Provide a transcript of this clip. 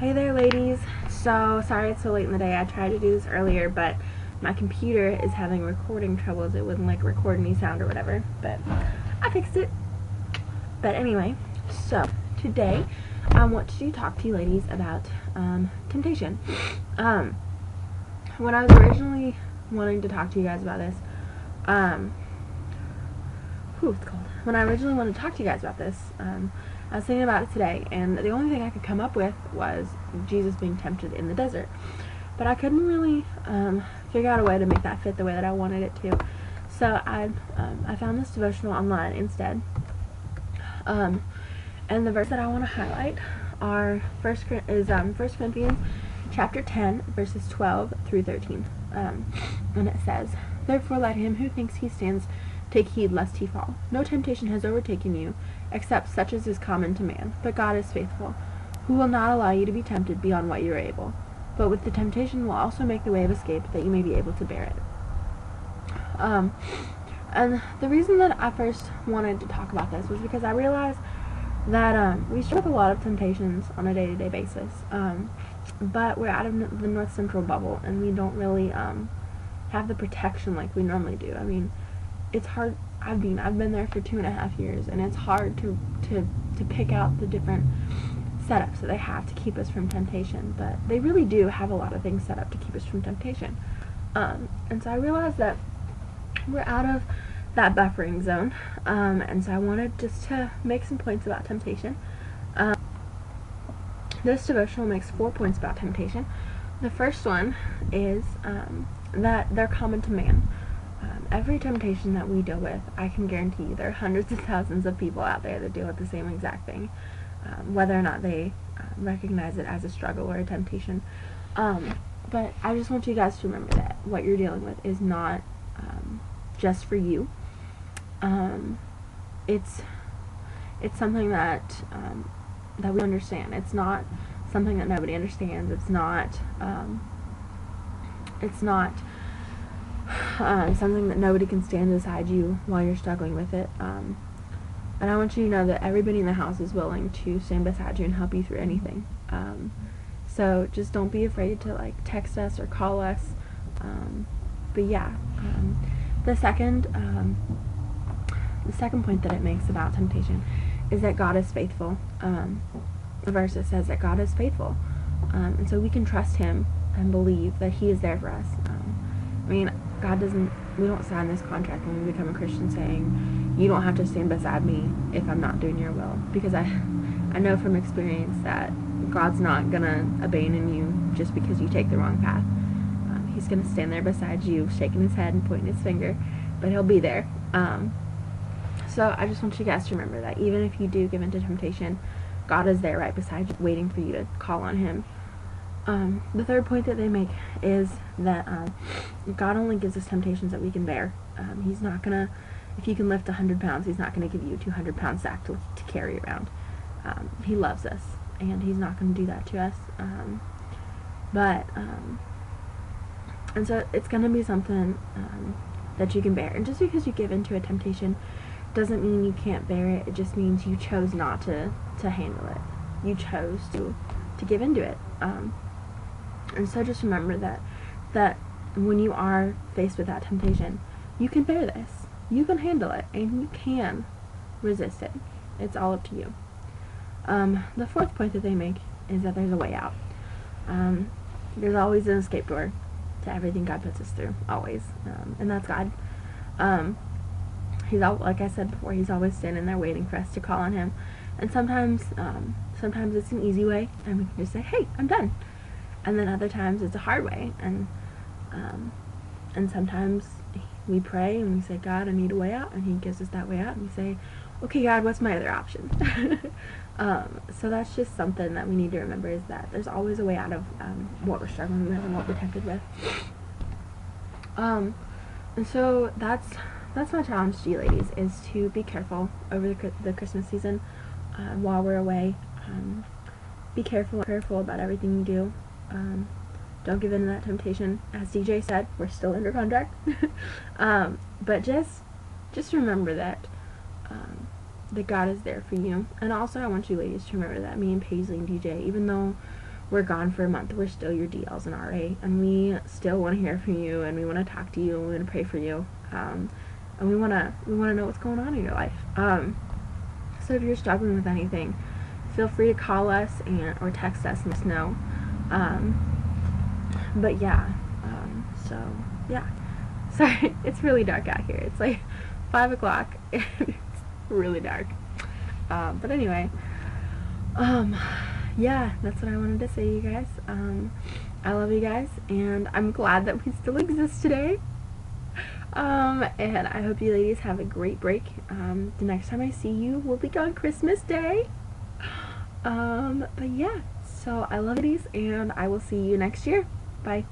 Hey there, ladies. So sorry it's so late in the day. I tried to do this earlier, but my computer is having recording troubles. It wouldn't like record any sound or whatever, but I fixed it. But anyway, so today I want to talk to you ladies about temptation. When I was originally wanting to talk to you guys about this, it's cold. When I originally wanted to talk to you guys about this, I was thinking about it today, and the only thing I could come up with was Jesus being tempted in the desert. But I couldn't really figure out a way to make that fit the way that I wanted it to. So I found this devotional online instead. And the verse that I want to highlight are 1 Corinthians chapter 10, verses 12 through 13. And it says, "Therefore let him who thinks he stands take heed lest he fall. No temptation has overtaken you, except such as is common to man. But God is faithful, who will not allow you to be tempted beyond what you are able. But with the temptation will also make the way of escape, that you may be able to bear it." And the reason that I first wanted to talk about this was because I realized that we struggle with a lot of temptations on a day-to-day basis. But we're out of the North Central bubble, and we don't really have the protection like we normally do. I mean, it's hard. I've been there for 2.5 years, and it's hard to pick out the different setups that they have to keep us from temptation. But they really do have a lot of things set up to keep us from temptation. And so I realized that we're out of that buffering zone. And so I wanted just to make some points about temptation. This devotional makes 4 points about temptation. The first one is that they're common to man. Every temptation that we deal with, I can guarantee you there are hundreds of thousands of people out there that deal with the same exact thing, whether or not they recognize it as a struggle or a temptation. But I just want you guys to remember that what you're dealing with is not just for you. It's something that we understand. It's not something that nobody understands. It's not something that nobody can stand beside you while you're struggling with it. And I want you to know that everybody in the house is willing to stand beside you and help you through anything. So just don't be afraid to text us or call us. But yeah, the second point that it makes about temptation is that God is faithful. The verse that says that God is faithful, and so we can trust Him and believe that He is there for us. We don't sign this contract when we become a Christian saying, you don't have to stand beside me if I'm not doing your will. Because I know from experience that God's not going to abandon you just because you take the wrong path. He's going to stand there beside you, shaking His head and pointing His finger, but He'll be there. So I just want you guys to remember that even if you do give into temptation, God is there right beside you, waiting for you to call on Him. The third point that they make is that God only gives us temptations that we can bear. He's not gonna, if you can lift 100 pounds, He's not gonna give you a 200-pound sack to carry around. He loves us, and He's not gonna do that to us. And so it's gonna be something that you can bear. And just because you give into a temptation doesn't mean you can't bear it. It just means you chose not to handle it. You chose to give into it. And so just remember that when you are faced with that temptation, you can bear this. You can handle it, and you can resist it. It's all up to you. The fourth point that they make is that there's a way out. There's always an escape door to everything God puts us through, always. And that's God. Like I said before, He's always standing there waiting for us to call on Him. And sometimes it's an easy way, and we can just say, "Hey, I'm done." And then other times it's a hard way, and sometimes we pray and we say, "God, I need a way out," and He gives us that way out, and we say, "Okay, God, what's my other option?" So that's just something that we need to remember, is that there's always a way out of what we're struggling with and what we're tempted with. And so that's my challenge to you ladies, is to be careful over the Christmas season while we're away. Be careful about everything you do. Don't give in to that temptation. As DJ said, we're still under contract. But just remember that God is there for you. And also I want you ladies to remember that me and Paisley and DJ, even though we're gone for a month, we're still your DLs and RA, and we still want to hear from you, and we want to talk to you, and we want to pray for you, and we want to know what's going on in your life. So if you're struggling with anything, feel free to call us or text us and let us know. But yeah, so yeah, sorry, it's really dark out here. It's like 5 o'clock. It's really dark. But anyway, yeah, that's what I wanted to say, you guys. I love you guys, and I'm glad that we still exist today. And I hope you ladies have a great break. The next time I see you will be on Christmas Day. But yeah, so I love you ladies, and I will see you next year. Bye.